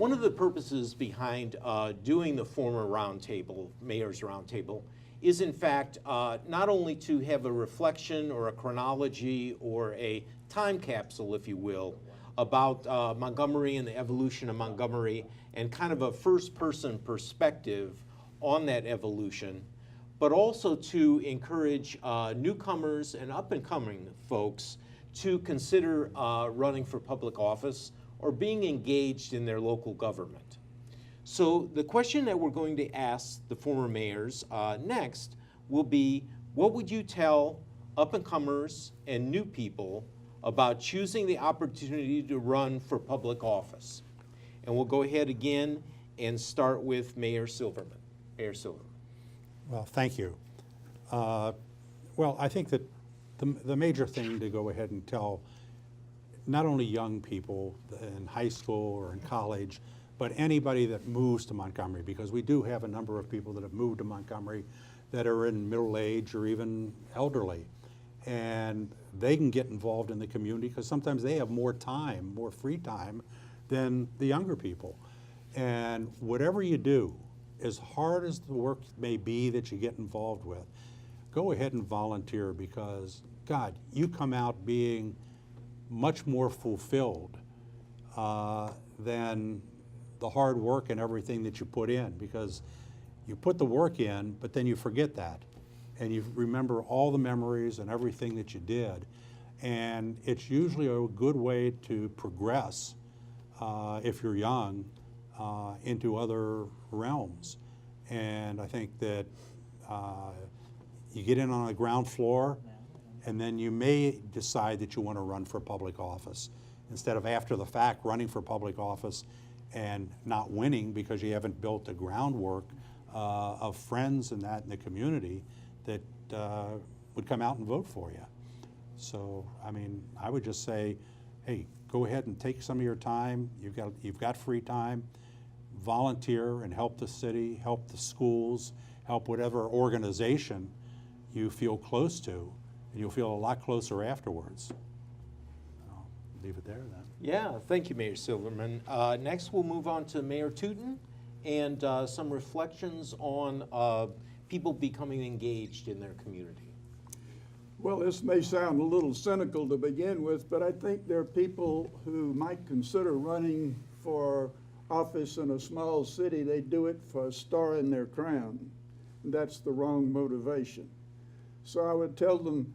One of the purposes behind doing the former roundtable, Mayor's Roundtable, is in fact not only to have a reflection or a chronology or a time capsule, if you will, about Montgomery and the evolution of Montgomery and kind of a first-person perspective on that evolution, but also to encourage newcomers and up-and-coming folks to consider running for public office or being engaged in their local government. So the question that we're going to ask the former mayors next will be, what would you tell up-and-comers and new people about choosing the opportunity to run for public office? And we'll go ahead again and start with Mayor Silverman. Mayor Silverman. Well, thank you. Well, I think that the major thing to go ahead and tell not only young people in high school or in college, but anybody that moves to Montgomery, because we do have a number of people that have moved to Montgomery that are in middle age or even elderly. And they can get involved in the community because sometimes they have more time, more free time than the younger people. And whatever you do, as hard as the work may be that you get involved with, go ahead and volunteer because, God, you come out being much more fulfilled than the hard work and everything that you put in, because you put the work in, but then you forget that. And you remember all the memories and everything that you did. And it's usually a good way to progress, if you're young, into other realms. And I think that you get in on the ground floor, and then you may decide that you want to run for public office, instead of after the fact running for public office and not winning because you haven't built the groundwork of friends and that in the community that would come out and vote for you. So, I mean, I would just say, hey, go ahead and take some of your time. You've got free time. Volunteer and help the city, help the schools, help whatever organization you feel close to, and you'll feel a lot closer afterwards. I'll leave it there then. Yeah, thank you, Mayor Silverman. Next, we'll move on to Mayor Tuten and some reflections on people becoming engaged in their community. Well, this may sound a little cynical to begin with, but I think there are people who might consider running for office in a small city. They do it for a star in their crown. That's the wrong motivation. So I would tell them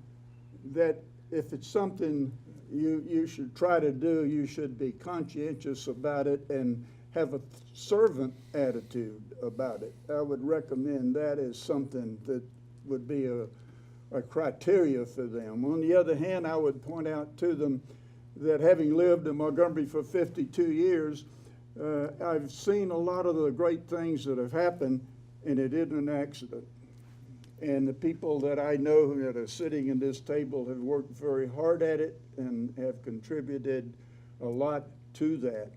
that if it's something you should try to do, you should be conscientious about it and have a servant attitude about it. I would recommend that as something that would be a criteria for them. On the other hand, I would point out to them that having lived in Montgomery for 52 years, I've seen a lot of the great things that have happened, and it isn't an accident. And the people that I know that are sitting in this table have worked very hard at it and have contributed a lot to that.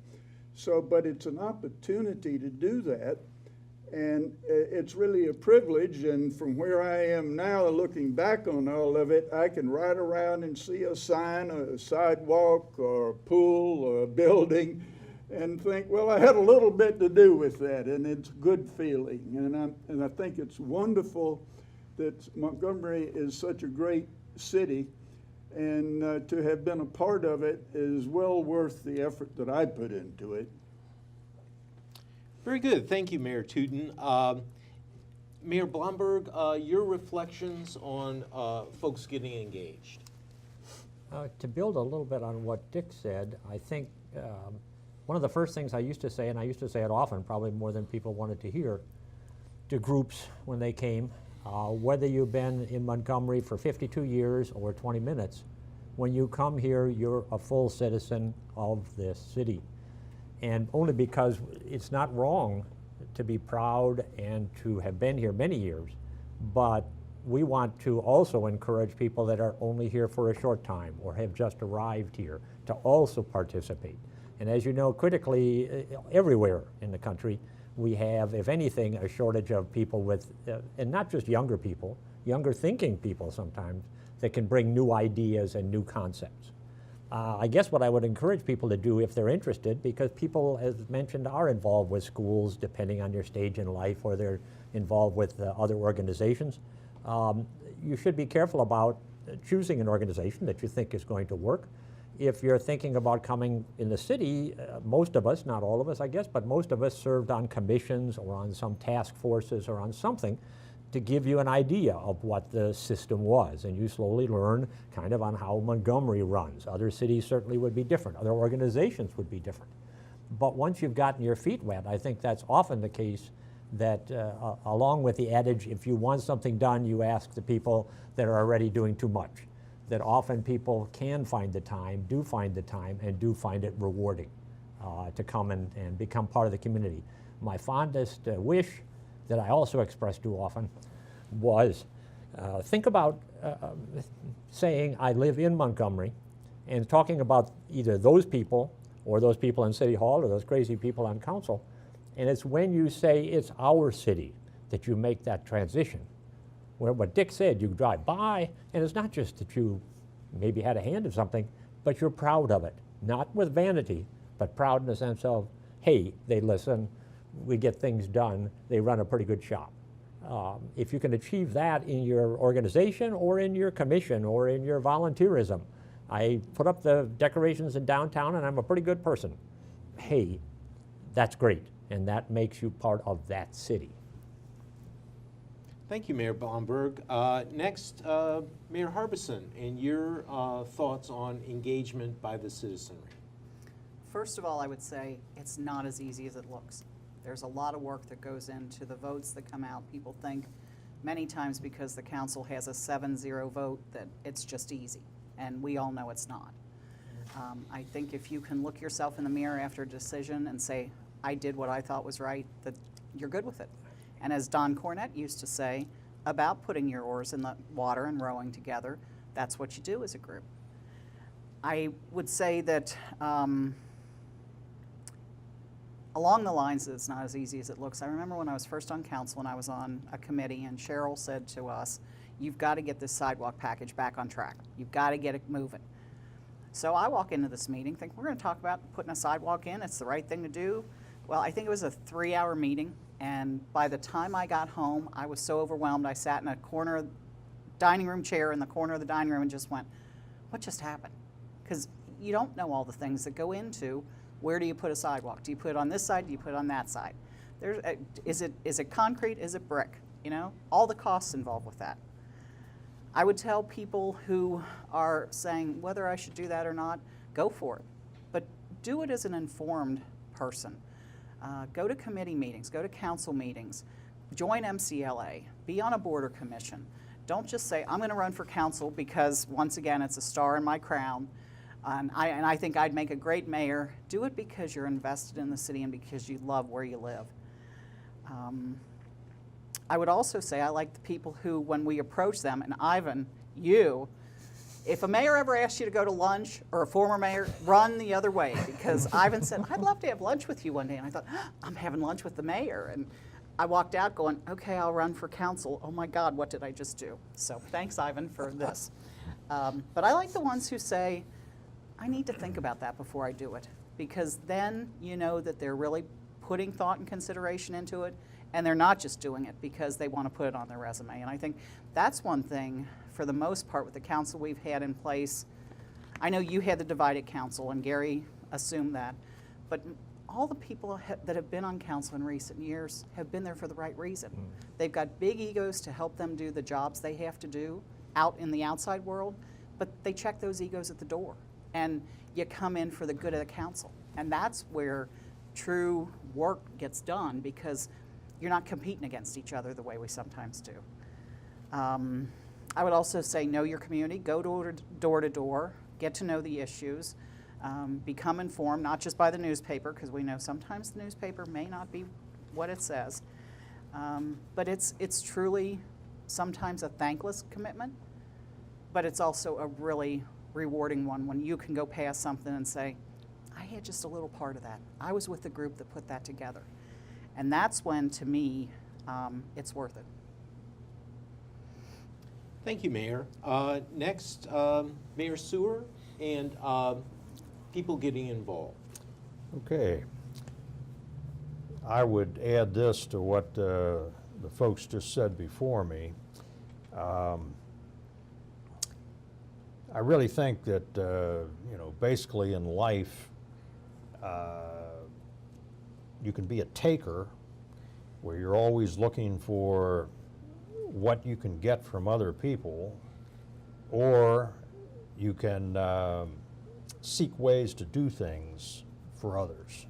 So, but it's an opportunity to do that, and it's really a privilege. And from where I am now, looking back on all of it, I can ride around and see a sign, a sidewalk, or a pool, or a building, and think, well, I had a little bit to do with that, and it's a good feeling. And I think it's wonderful that Montgomery is such a great city, and to have been a part of it is well worth the effort that I put into it. Very good. Thank you, Mayor Tuten. Mayor Blomberg, your reflections on folks getting engaged. To build a little bit on what Dick said, I think one of the first things I used to say, and I used to say it often, probably more than people wanted to hear, to groups when they came, whether you've been in Montgomery for 52 years or 20 minutes, when you come here, you're a full citizen of this city. And only because it's not wrong to be proud and to have been here many years, but we want to also encourage people that are only here for a short time or have just arrived here to also participate. And as you know, critically, everywhere in the country, we have, if anything, a shortage of people with, and not just younger people, younger thinking people sometimes, that can bring new ideas and new concepts. I guess what I would encourage people to do if they're interested, because people, as mentioned, are involved with schools depending on your stage in life, or they're involved with other organizations. You should be careful about choosing an organization that you think is going to work. If you're thinking about coming in the city, most of us, not all of us I guess, but most of us served on commissions or on some task forces or on something to give you an idea of what the system was, and you slowly learn kind of on how Montgomery runs. Other cities certainly would be different. Other organizations would be different. But once you've gotten your feet wet, I think that's often the case that along with the adage, if you want something done, you ask the people that are already doing too much. That often people can find the time, do find the time, and do find it rewarding to come and become part of the community. My fondest wish that I also expressed too often was think about saying I live in Montgomery and talking about either those people or those people in City Hall or those crazy people on council. And it's when you say it's our city that you make that transition. Where what Dick said, you drive by, and it's not just that you maybe had a hand in something, but you're proud of it. Not with vanity, but proud in the sense of, hey, they listen, we get things done, they run a pretty good shop. If you can achieve that in your organization or in your commission or in your volunteerism, I put up the decorations in downtown and I'm a pretty good person. Hey, that's great, and that makes you part of that city. Thank you, Mayor Blomberg. Next, Mayor Harbison, and your thoughts on engagement by the citizenry. First of all, I would say it's not as easy as it looks. There's a lot of work that goes into the votes that come out. People think many times because the council has a 7-0 vote that it's just easy, and we all know it's not. I think if you can look yourself in the mirror after a decision and say, I did what I thought was right, that you're good with it. And as Don Cornett used to say about putting your oars in the water and rowing together, that's what you do as a group. I would say that along the lines that it's not as easy as it looks. I remember when I was first on council and I was on a committee and Cheryl said to us, you've got to get this sidewalk package back on track. You've got to get it moving. So I walk into this meeting, think we're going to talk about putting a sidewalk in. It's the right thing to do. Well, I think it was a 3-hour meeting, and by the time I got home, I was so overwhelmed. I sat in a corner, dining room chair in the corner of the dining room and just went, what just happened? Because you don't know all the things that go into where do you put a sidewalk? Do you put it on this side? Do you put it on that side? Is it concrete? Is it brick? You know, all the costs involved with that. I would tell people who are saying whether I should do that or not, go for it. But do it as an informed person. Go to committee meetings, go to council meetings, join MCLA, be on a board or commission. Don't just say, I'm going to run for council because, once again, it's a star in my crown. And I think I'd make a great mayor. Do it because you're invested in the city and because you love where you live. I would also say I like the people who, when we approach them, and Ivan, you, if a mayor ever asks you to go to lunch, or a former mayor, run the other way, because Ivan said, I'd love to have lunch with you one day. And I thought, I'm having lunch with the mayor. And I walked out going, okay, I'll run for council. Oh my God, what did I just do? So thanks, Ivan, for this. But I like the ones who say, I need to think about that before I do it, because then you know that they're really putting thought and consideration into it, and they're not just doing it because they want to put it on their resume. And I think that's one thing, for the most part, with the council we've had in place. I know you had the divided council, and Gerri assumed that, but all the people that have been on council in recent years have been there for the right reason. They've got big egos to help them do the jobs they have to do out in the outside world, but they check those egos at the door. And you come in for the good of the council. And that's where true work gets done, because you're not competing against each other the way we sometimes do. I would also say know your community, go door to door, get to know the issues, become informed, not just by the newspaper, because we know sometimes the newspaper may not be what it says. But it's truly sometimes a thankless commitment, but it's also a really rewarding one when you can go past something and say, I had just a little part of that. I was with the group that put that together. And that's when, to me, it's worth it. Thank you, Mayor. Next, Mayor Suer, and people getting involved. Okay. I would add this to what the folks just said before me. I really think that, you know, basically in life, you can be a taker, where you're always looking for what you can get from other people, or you can seek ways to do things for others.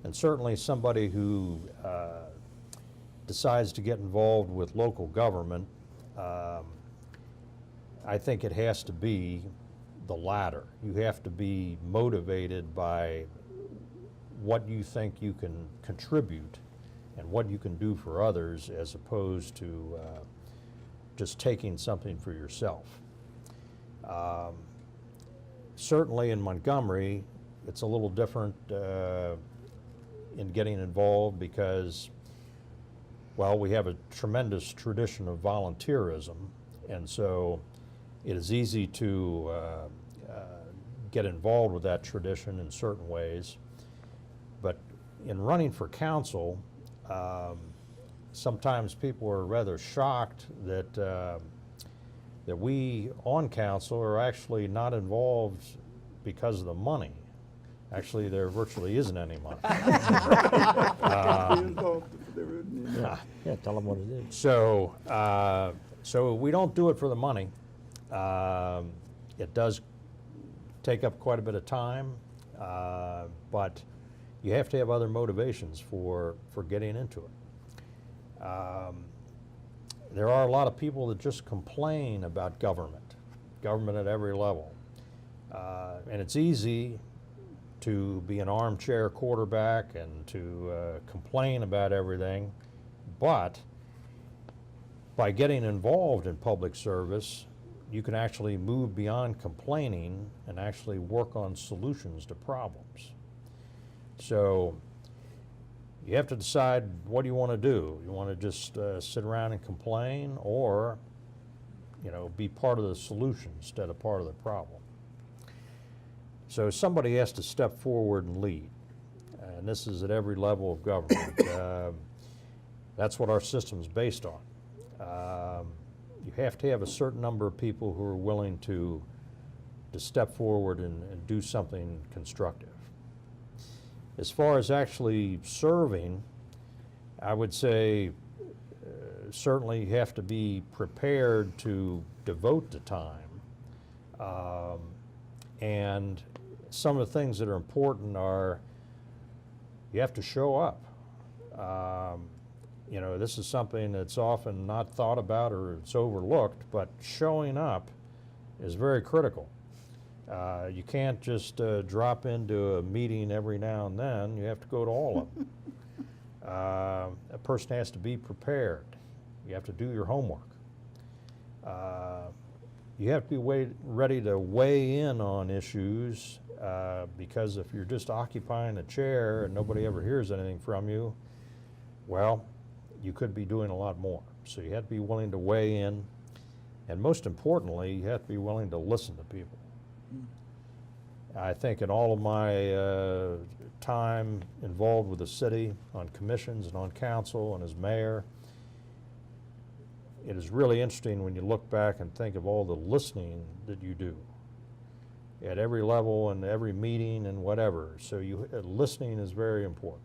And certainly somebody who decides to get involved with local government, I think it has to be the latter. You have to be motivated by what you think you can contribute and what you can do for others, as opposed to just taking something for yourself. Certainly in Montgomery, it's a little different in getting involved because, well, we have a tremendous tradition of volunteerism, and so it is easy to get involved with that tradition in certain ways. But in running for council, sometimes people are rather shocked that that we on council are actually not involved because of the money. Actually, there virtually isn't any money. Be involved if there isn't any. Yeah, tell them what it is. So, so we don't do it for the money. It does take up quite a bit of time, but you have to have other motivations for getting into it. There are a lot of people that just complain about government at every level. And it's easy to be an armchair quarterback and to complain about everything, but by getting involved in public service, you can actually move beyond complaining and actually work on solutions to problems. So you have to decide, what do you want to do? You want to just sit around and complain, or, you know, be part of the solution instead of part of the problem? So somebody has to step forward and lead, and this is at every level of government. That's what our system is based on. You have to have a certain number of people who are willing to step forward and do something constructive. As far as actually serving, I would say certainly you have to be prepared to devote the time. And some of the things that are important are, you have to show up. You know, this is something that's often not thought about or it's overlooked, but showing up is very critical. You can't just drop into a meeting every now and then. You have to go to all of them. A person has to be prepared. You have to do your homework. You have to be ready to weigh in on issues, because if you're just occupying a chair and nobody ever hears anything from you, well, you could be doing a lot more. So you have to be willing to weigh in, and most importantly, you have to be willing to listen to people. I think in all of my time involved with the city, on commissions and on council and as mayor, it is really interesting when you look back and think of all the listening that you do at every level and every meeting and whatever. So listening is very important.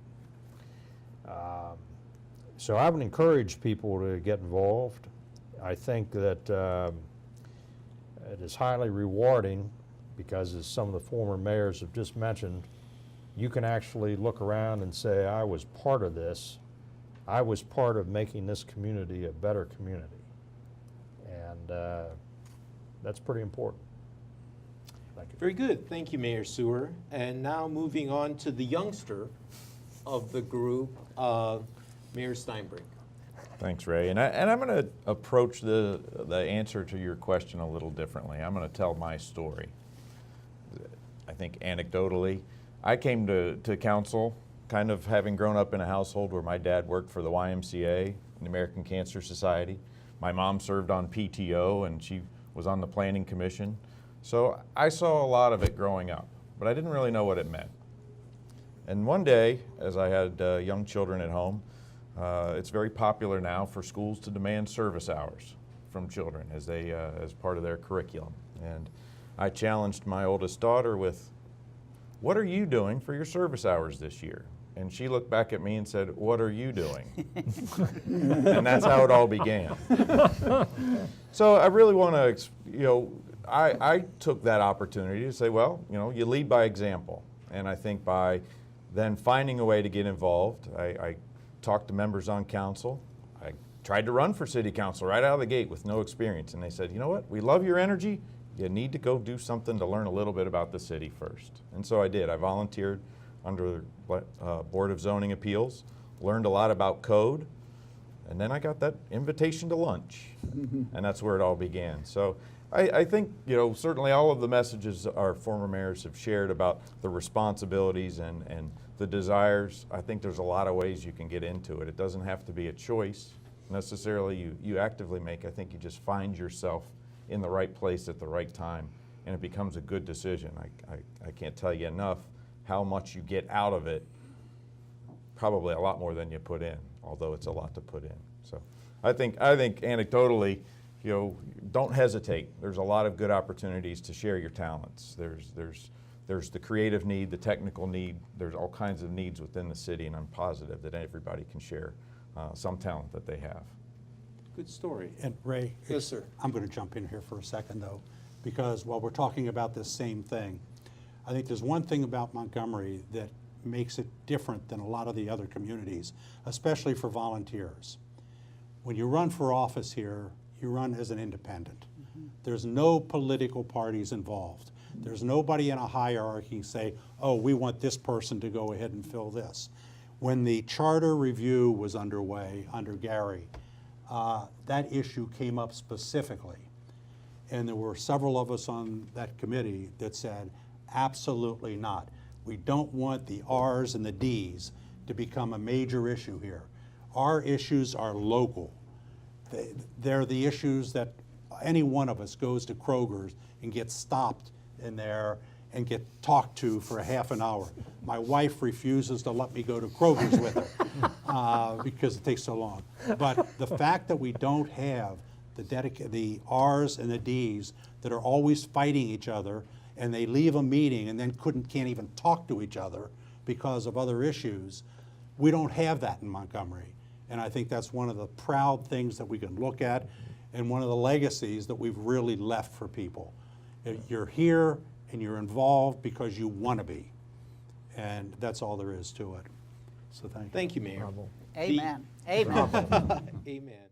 So I would encourage people to get involved. I think that it is highly rewarding because, as some of the former mayors have just mentioned, you can actually look around and say, I was part of this. I was part of making this community a better community. And that's pretty important. Thank you. Very good. Thank you, Mayor Suer. And now moving on to the youngster of the group, Mira Steinberg. Thanks, Ray. And I'm going to approach the answer to your question a little differently. I'm going to tell my story. I think anecdotally, I came to council kind of having grown up in a household where my dad worked for the YMCA, the American Cancer Society. My mom served on PTO, and she was on the Planning Commission. So I saw a lot of it growing up, but I didn't really know what it meant. And one day, as I had young children at home, it's very popular now for schools to demand service hours from children as part of their curriculum. And I challenged my oldest daughter with, "What are you doing for your service hours this year?" And she looked back at me and said, "What are you doing?" And that's how it all began. So I really want to, I took that opportunity to say, well, you lead by example. And I think by then finding a way to get involved, I talked to members on council. I tried to run for city council right out of the gate with no experience. And they said, "You know what, we love your energy. You need to go do something to learn a little bit about the city first." And so I did. I volunteered under Board of Zoning Appeals, learned a lot about code, and then I got that invitation to lunch. And that's where it all began. So I think, certainly all of the messages our former mayors have shared about the responsibilities and the desires, I think there's a lot of ways you can get into it. It doesn't have to be a choice necessarily you actively make. I think you just find yourself in the right place at the right time, and it becomes a good decision. I can't tell you enough how much you get out of it, probably a lot more than you put in, although it's a lot to put in. So I think anecdotally, don't hesitate. There's a lot of good opportunities to share your talents. There's the creative need, the technical need. There's all kinds of needs within the city, and I'm positive that everybody can share some talent that they have. Good story. And Ray? Yes, sir. I'm going to jump in here for a second, though, because while we're talking about this same thing, I think there's one thing about Montgomery that makes it different than a lot of the other communities, especially for volunteers. When you run for office here, you run as an independent. There's no political parties involved. There's nobody in a hierarchy say, "Oh, we want this person to go ahead and fill this." When the charter review was underway under Gerri, that issue came up specifically. And there were several of us on that committee that said, absolutely not. We don't want the R's and the D's to become a major issue here. Our issues are local. They're the issues that any one of us goes to Kroger's and gets stopped in there and get talked to for a half an hour. My wife refuses to let me go to Kroger's with her because it takes so long. But the fact that we don't have the R's and the D's that are always fighting each other, and they leave a meeting and then can't even talk to each other because of other issues, we don't have that in Montgomery. And I think that's one of the proud things that we can look at, and one of the legacies that we've really left for people. You're here and you're involved because you want to be. And that's all there is to it. So thank you. Thank you, Mayor. Bravo. Amen. Amen. Amen.